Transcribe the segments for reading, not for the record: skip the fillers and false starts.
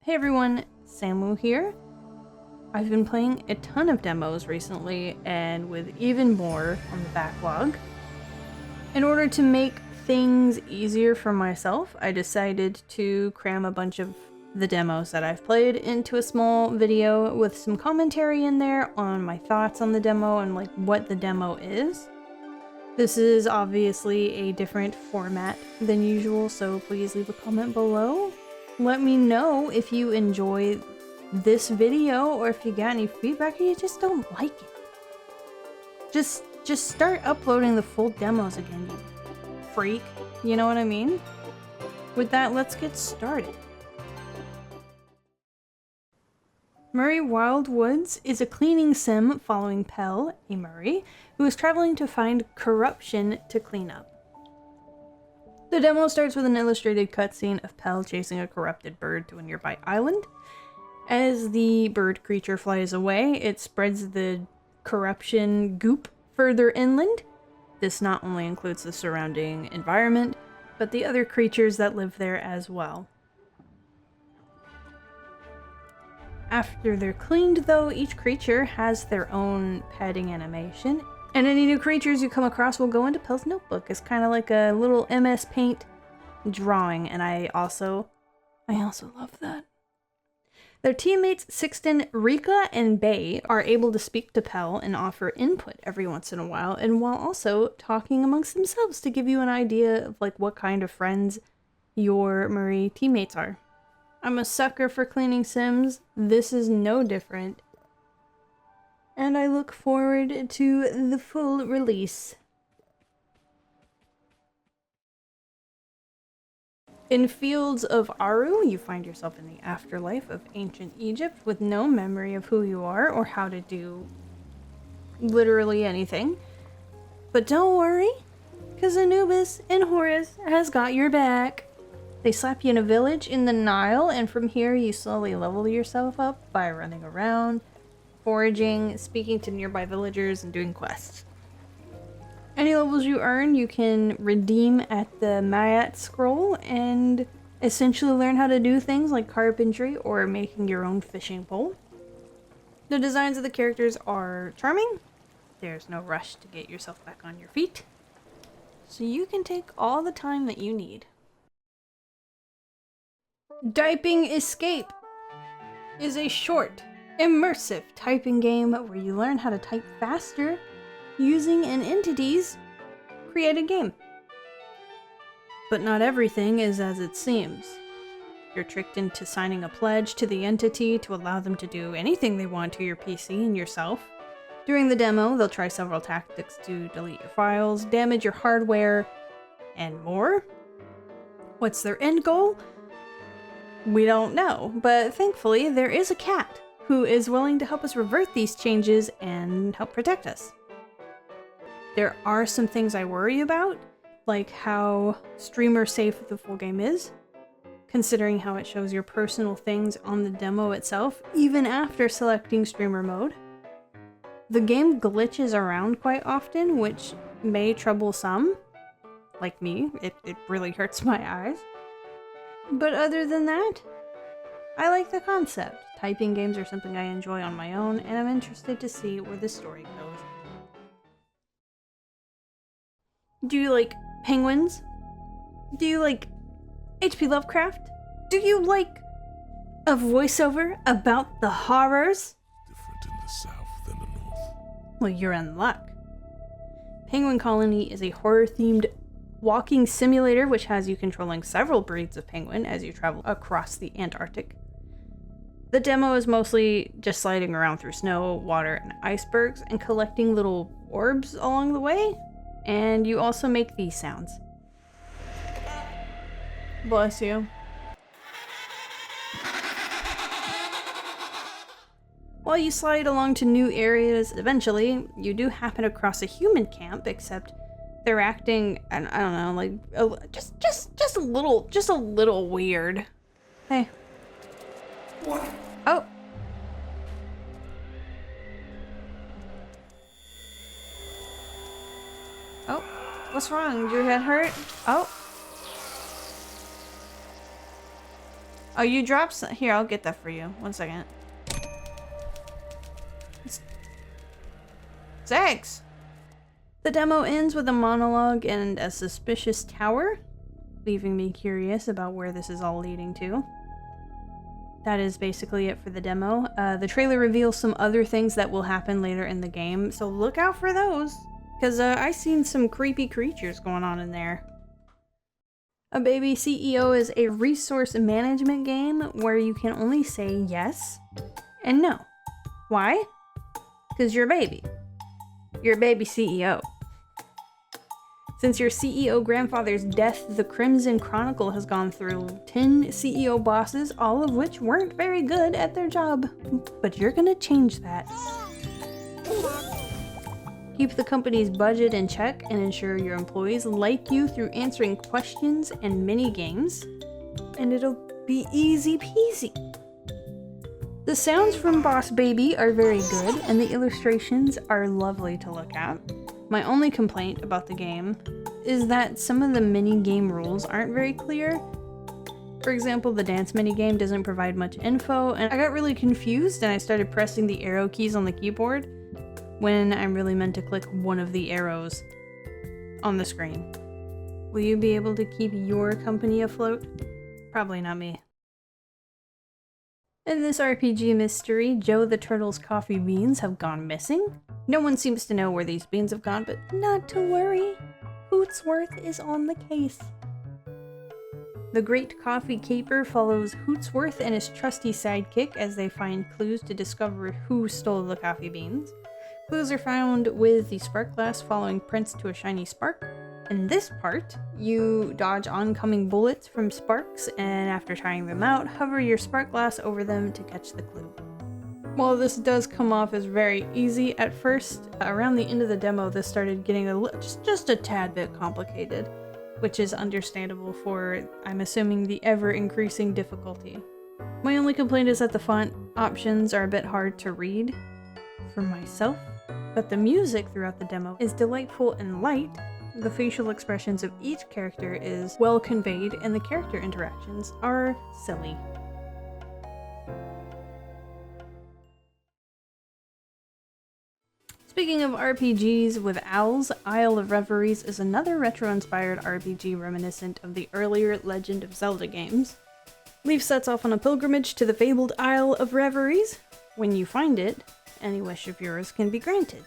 Hey everyone, Samu here. I've been playing a ton of demos recently, and with even more on the backlog. In order to make things easier for myself, I decided to cram a bunch of the demos that I've played into a small video with some commentary in there on my thoughts on the demo and like what the demo is. This is obviously a different format than usual, so please leave a comment below. Let me know if you enjoy this video or if you got any feedback or you just don't like it. Just start uploading the full demos again, you freak. You know what I mean? With that, let's get started. Muri Wildwoods is a cleaning sim following Pell, a Muri, who is traveling to find corruption to clean up. The demo starts with an illustrated cutscene of Pell chasing a corrupted bird to a nearby island. As the bird creature flies away, it spreads the corruption goop further inland. This not only includes the surrounding environment, but the other creatures that live there as well. After they're cleaned, though, each creature has their own petting animation, and any new creatures you come across will go into Pell's notebook. It's kind of like a little MS Paint drawing, and I also love that. Their teammates Sixten, Rika, and Bay are able to speak to Pell and offer input every once in a while, and while also talking amongst themselves to give you an idea of like what kind of friends your Muri teammates are. I'm a sucker for cleaning sims. This is no different. And I look forward to the full release. In Fields of Aaru, you find yourself in the afterlife of ancient Egypt with no memory of who you are or how to do literally anything. But don't worry, because Anubis and Horus has got your back. They slap you in a village in the Nile, and from here you slowly level yourself up by running around, foraging, speaking to nearby villagers, and doing quests. Any levels you earn, you can redeem at the Mayat scroll and essentially learn how to do things like carpentry or making your own fishing pole. The designs of the characters are charming. There's no rush to get yourself back on your feet, so you can take all the time that you need. Dyping Escape is a short, immersive typing game where you learn how to type faster using an entity's created game. But not everything is as it seems. You're tricked into signing a pledge to the entity to allow them to do anything they want to your PC and yourself. During the demo, they'll try several tactics to delete your files, damage your hardware, and more. What's their end goal? We don't know, but thankfully there is a cat who is willing to help us revert these changes and help protect us. There are some things I worry about, like how streamer safe the full game is, considering how it shows your personal things on the demo itself, even after selecting streamer mode. The game glitches around quite often, which may trouble some. Like me, it really hurts my eyes. But other than that, I like the concept. Typing games are something I enjoy on my own, and I'm interested to see where the story goes. Do you like penguins? Do you like H.P. Lovecraft? Do you like a voiceover about the horrors? Different in the south than the north. Well, you're in luck. Penguin Colony is a horror-themed walking simulator which has you controlling several breeds of penguin as you travel across the Antarctic. The demo is mostly just sliding around through snow, water, and icebergs and collecting little orbs along the way. And you also make these sounds. Bless you. While you slide along to new areas, eventually, you do happen across a human camp, except they're acting, I don't know, like, just a little weird. Hey. What? Oh. Oh, what's wrong? Did your head hurt? Oh. Oh, you dropped some. Here, I'll get that for you. 1 second. Thanks! The demo ends with a monologue and a suspicious tower, leaving me curious about where this is all leading to. That is basically it for the demo. The trailer reveals some other things that will happen later in the game, so look out for those, because I seen some creepy creatures going on in there. A Baby CEO is a resource management game where you can only say yes and no. Why? Because you're a baby. You're a baby CEO. Since your CEO grandfather's death, the Crimson Chronicle has gone through 10 CEO bosses, all of which weren't very good at their job. But you're gonna change that. Keep the company's budget in check and ensure your employees like you through answering questions and mini games, and it'll be easy peasy. The sounds from Boss Baby are very good, and the illustrations are lovely to look at. My only complaint about the game is that some of the mini-game rules aren't very clear. For example, the dance mini-game doesn't provide much info, and I got really confused and I started pressing the arrow keys on the keyboard when I'm really meant to click one of the arrows on the screen. Will you be able to keep your company afloat? Probably not me. In this RPG mystery, Joe the Turtle's coffee beans have gone missing. No one seems to know where these beans have gone, but not to worry. Hootsworth is on the case. The Great Coffee Caper follows Hootsworth and his trusty sidekick as they find clues to discover who stole the coffee beans. Clues are found with the spark glass following prints to a shiny spark. In this part, you dodge oncoming bullets from sparks, and after trying them out, hover your spark glass over them to catch the clue. While this does come off as very easy at first, around the end of the demo this started getting just a tad bit complicated, which is understandable for, I'm assuming, the ever-increasing difficulty. My only complaint is that the font options are a bit hard to read for myself, but the music throughout the demo is delightful and light. The facial expressions of each character is well conveyed, and the character interactions are silly. Speaking of RPGs with owls, Isle of Reveries is another retro-inspired RPG reminiscent of the earlier Legend of Zelda games. Leaf sets off on a pilgrimage to the fabled Isle of Reveries. When you find it, any wish of yours can be granted.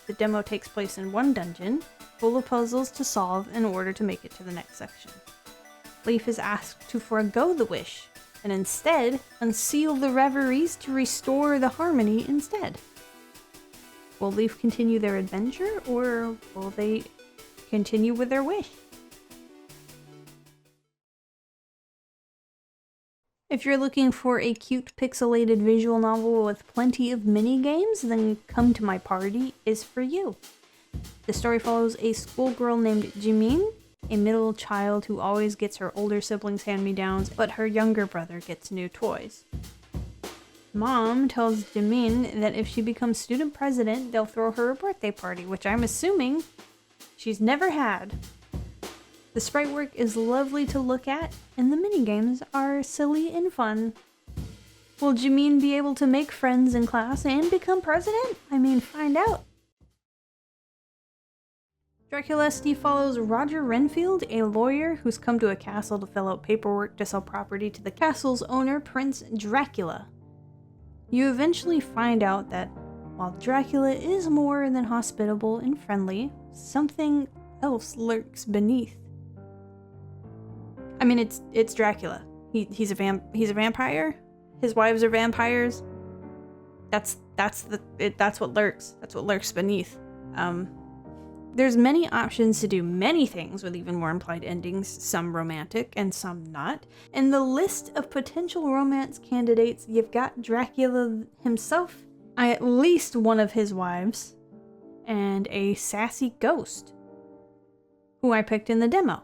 The demo takes place in one dungeon, full of puzzles to solve in order to make it to the next section. Leaf is asked to forego the wish, and instead unseal the reveries to restore the harmony instead. Will Leaf continue their adventure, or will they continue with their wish? If you're looking for a cute pixelated visual novel with plenty of mini-games, then Come to My Party is for you. The story follows a schoolgirl named Jimin, a middle child who always gets her older siblings' hand-me-downs, but her younger brother gets new toys. Mom tells Jimin that if she becomes student president, they'll throw her a birthday party, which I'm assuming she's never had. The sprite work is lovely to look at, and the minigames are silly and fun. Will Jimin be able to make friends in class and become president? I mean, find out. Draculesti follows Roger Renfield, a lawyer who's come to a castle to fill out paperwork to sell property to the castle's owner, Prince Dracula. You eventually find out that while Dracula is more than hospitable and friendly, something else lurks beneath. I mean, it's Dracula. He's a vampire. His wives are vampires. That's what lurks. That's what lurks beneath. There's many options to do many things with even more implied endings, some romantic and some not. In the list of potential romance candidates, you've got Dracula himself, at least one of his wives, and a sassy ghost, who I picked in the demo.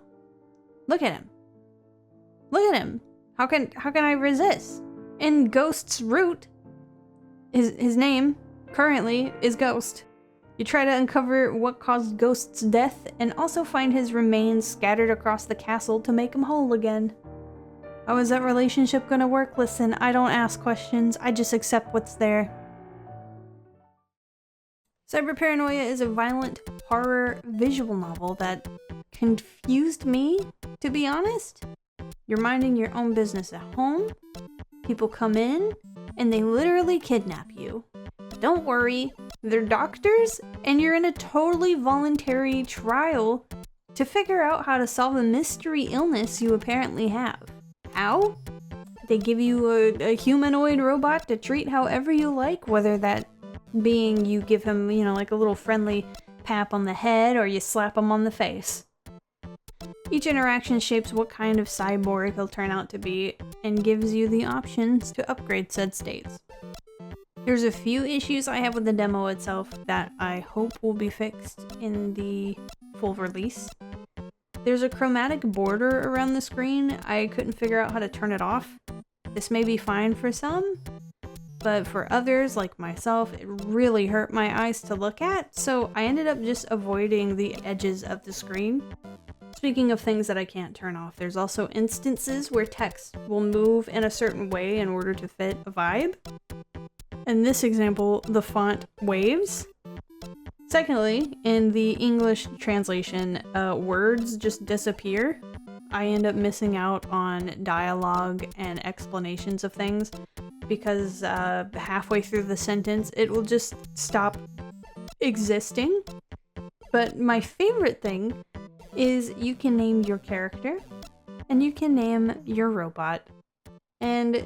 Look at him. Look at him. How can I resist? In Ghost's root, his name currently is Ghost. You try to uncover what caused Ghost's death, and also find his remains scattered across the castle to make him whole again. How is that relationship gonna work? Listen, I don't ask questions, I just accept what's there. Cyber Paranoia is a violent horror visual novel that confused me, to be honest. You're minding your own business at home, people come in, and they literally kidnap you. Don't worry, they're doctors, and you're in a totally voluntary trial to figure out how to solve a mystery illness you apparently have. How? They give you a humanoid robot to treat however you like, whether that being you give him, you know, like a little friendly pap on the head or you slap him on the face. Each interaction shapes what kind of cyborg he'll turn out to be and gives you the options to upgrade said states. There's a few issues I have with the demo itself that I hope will be fixed in the full release. There's a chromatic border around the screen. I couldn't figure out how to turn it off. This may be fine for some, but for others, like myself, it really hurt my eyes to look at, so I ended up just avoiding the edges of the screen. Speaking of things that I can't turn off, there's also instances where text will move in a certain way in order to fit a vibe. In this example, the font waves. Secondly, in the English translation, words just disappear. I end up missing out on dialogue and explanations of things because halfway through the sentence, it will just stop existing. But my favorite thing is you can name your character and you can name your robot. And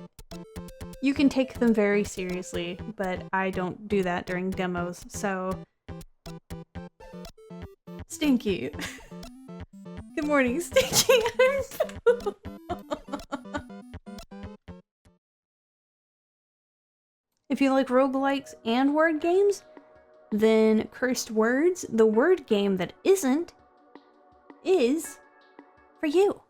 you can take them very seriously, but I don't do that during demos, so... Stinky. Good morning, Stinky. If you like roguelikes and word games, then Cursed Words, the word game that isn't, is for you.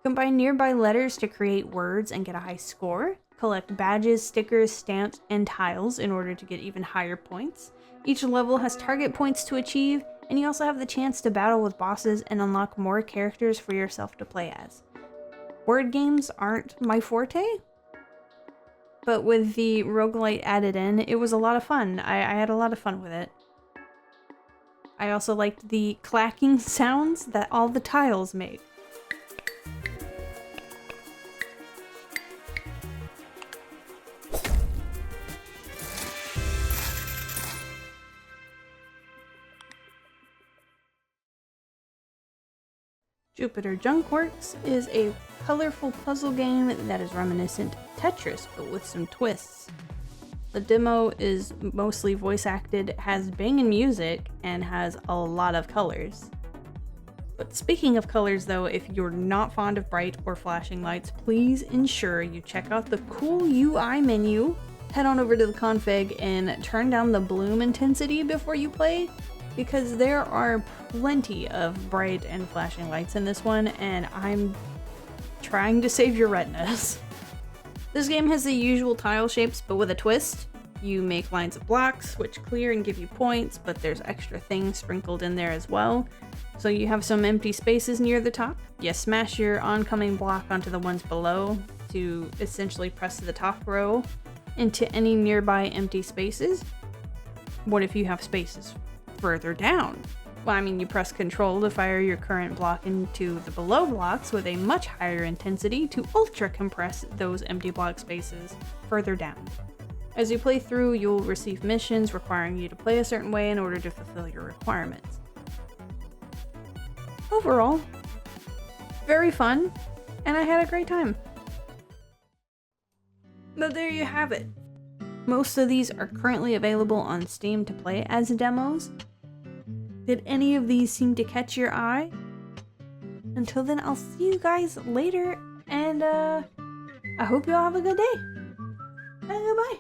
Combine nearby letters to create words and get a high score. Collect badges, stickers, stamps, and tiles in order to get even higher points. Each level has target points to achieve, and you also have the chance to battle with bosses and unlock more characters for yourself to play as. Word games aren't my forte, but with the roguelite added in, it was a lot of fun. I had a lot of fun with it. I also liked the clacking sounds that all the tiles make. Jupiter Junkworks is a colorful puzzle game that is reminiscent of Tetris, but with some twists. The demo is mostly voice acted, has banging music, and has a lot of colors. But speaking of colors though, if you're not fond of bright or flashing lights, please ensure you check out the cool UI menu, head on over to the config and turn down the bloom intensity before you play, because there are plenty of bright and flashing lights in this one, and I'm trying to save your retinas. This game has the usual tile shapes, but with a twist. You make lines of blocks, which clear and give you points, but there's extra things sprinkled in there as well. So you have some empty spaces near the top. You smash your oncoming block onto the ones below to essentially press the top row into any nearby empty spaces. What if you have spaces further down? Well, I mean, you press Control to fire your current block into the below blocks with a much higher intensity to ultra compress those empty block spaces further down. As you play through, you'll receive missions requiring you to play a certain way in order to fulfill your requirements. Overall, very fun, and I had a great time. But there you have it. Most of these are currently available on Steam to play as demos. Did any of these seem to catch your eye? Until then, I'll see you guys later, and I hope you all have a good day. And goodbye.